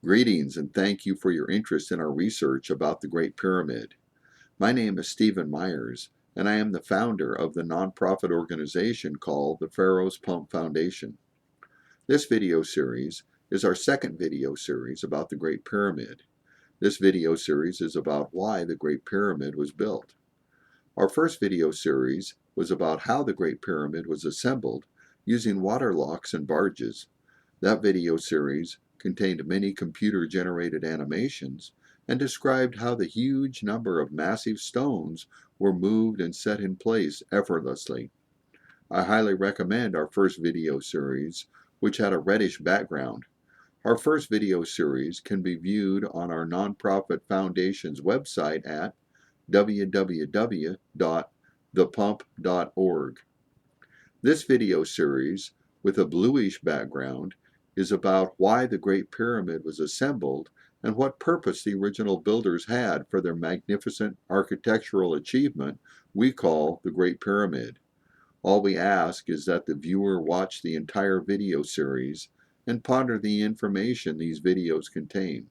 Greetings and thank you for your interest in our research about the Great Pyramid. My name is Stephen Myers, and I am the founder of the nonprofit organization called the Pharaoh's Pump Foundation. This video series is our second video series about the Great Pyramid. This video series is about why the Great Pyramid was built. Our first video series was about how the Great Pyramid was assembled using water locks and barges. That video series contained many computer-generated animations and described how the huge number of massive stones were moved and set in place effortlessly. I highly recommend our first video series, which had a reddish background. Our first video series can be viewed on our nonprofit foundation's website at www.thepump.org. This video series, with a bluish background, is about why the Great Pyramid was assembled and what purpose the original builders had for their magnificent architectural achievement we call the Great Pyramid. All we ask is that the viewer watch the entire video series and ponder the information these videos contain.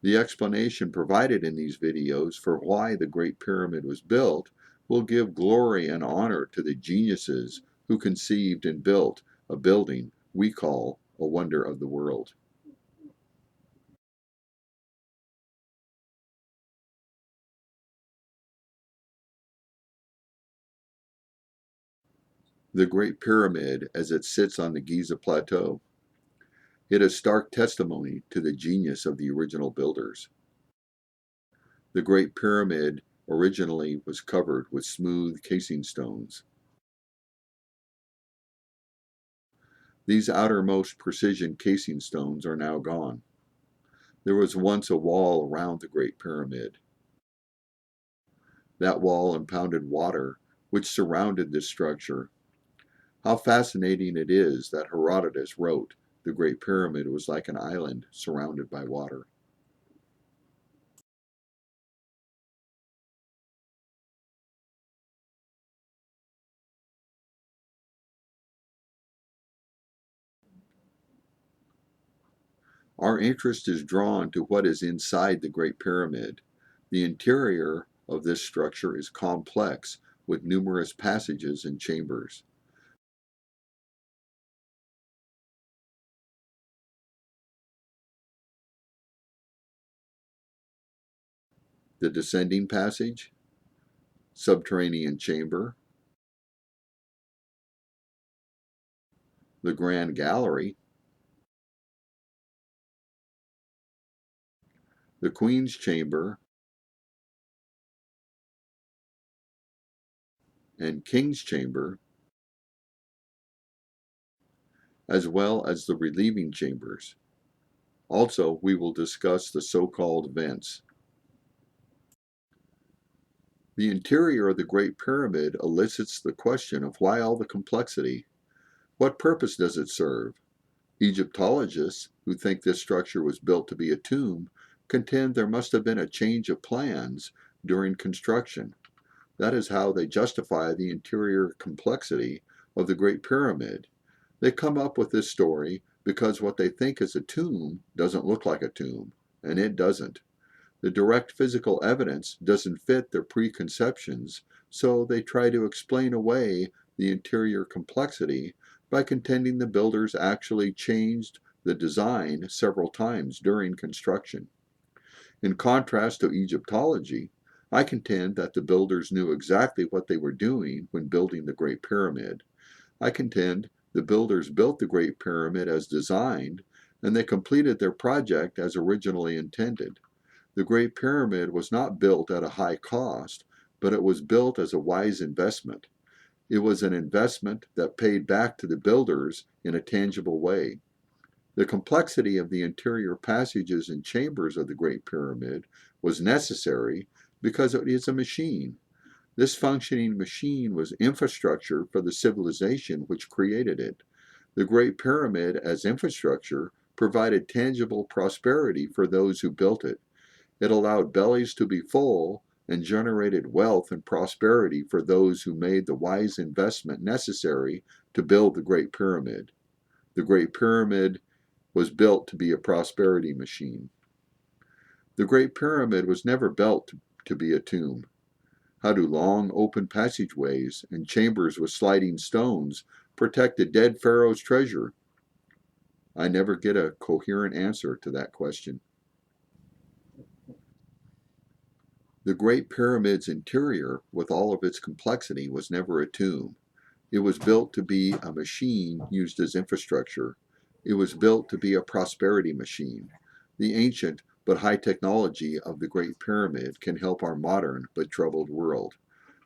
The explanation provided in these videos for why the Great Pyramid was built will give glory and honor to the geniuses who conceived and built a building we call a wonder of the world. The Great Pyramid as it sits on the Giza Plateau. It is stark testimony to the genius of the original builders. The Great Pyramid originally was covered with smooth casing stones. These outermost precision casing stones are now gone. There was once a wall around the Great Pyramid. That wall impounded water, which surrounded this structure. How fascinating it is that Herodotus wrote the Great Pyramid was like an island surrounded by water. Our interest is drawn to what is inside the Great Pyramid. The interior of this structure is complex, with numerous passages and chambers. The descending passage, subterranean chamber, the grand gallery, the Queen's chamber, and King's chamber, as well as the relieving chambers. Also, we will discuss the so-called vents. The interior of the Great Pyramid elicits the question of why all the complexity? What purpose does it serve? Egyptologists, who think this structure was built to be a tomb, contend there must have been a change of plans during construction. That is how they justify the interior complexity of the Great Pyramid. They come up with this story because what they think is a tomb doesn't look like a tomb, and it doesn't. The direct physical evidence doesn't fit their preconceptions, so they try to explain away the interior complexity by contending the builders actually changed the design several times during construction. In contrast to Egyptology, I contend that the builders knew exactly what they were doing when building the Great Pyramid. I contend the builders built the Great Pyramid as designed, and they completed their project as originally intended. The Great Pyramid was not built at a high cost, but it was built as a wise investment. It was an investment that paid back to the builders in a tangible way. The complexity of the interior passages and chambers of the Great Pyramid was necessary because it is a machine. This functioning machine was infrastructure for the civilization which created it. The Great Pyramid, as infrastructure, provided tangible prosperity for those who built it. It allowed bellies to be full and generated wealth and prosperity for those who made the wise investment necessary to build the Great Pyramid. The Great Pyramid was built to be a prosperity machine. The Great Pyramid was never built to be a tomb. How do long open passageways and chambers with sliding stones protect the dead pharaoh's treasure? I never get a coherent answer to that question. The Great Pyramid's interior, with all of its complexity, was never a tomb. It was built to be a machine used as infrastructure. It was built to be a prosperity machine. The ancient but high technology of the Great Pyramid can help our modern but troubled world.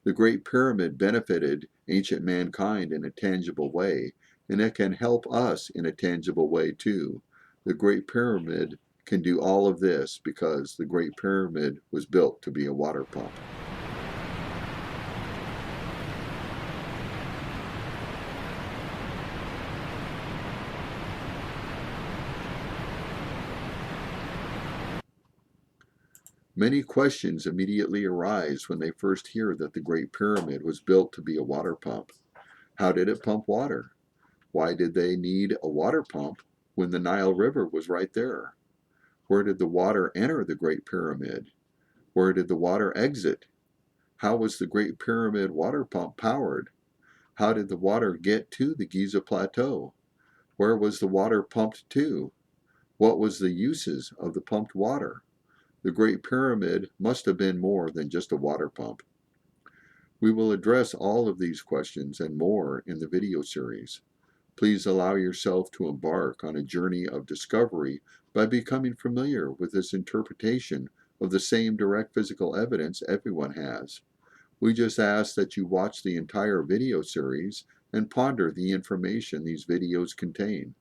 The Great Pyramid benefited ancient mankind in a tangible way, and it can help us in a tangible way too. The Great Pyramid can do all of this because the Great Pyramid was built to be a water pump. Many questions immediately arise when they first hear that the Great Pyramid was built to be a water pump. How did it pump water? Why did they need a water pump when the Nile River was right there? Where did the water enter the Great Pyramid? Where did the water exit? How was the Great Pyramid water pump powered? How did the water get to the Giza Plateau? Where was the water pumped to? What was the uses of the pumped water? The Great Pyramid must have been more than just a water pump. We will address all of these questions and more in the video series. Please allow yourself to embark on a journey of discovery by becoming familiar with this interpretation of the same direct physical evidence everyone has. We just ask that you watch the entire video series and ponder the information these videos contain.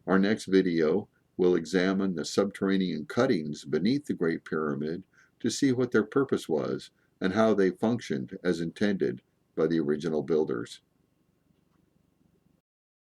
Our next video will examine the subterranean cuttings beneath the Great Pyramid to see what their purpose was and how they functioned as intended by the original builders.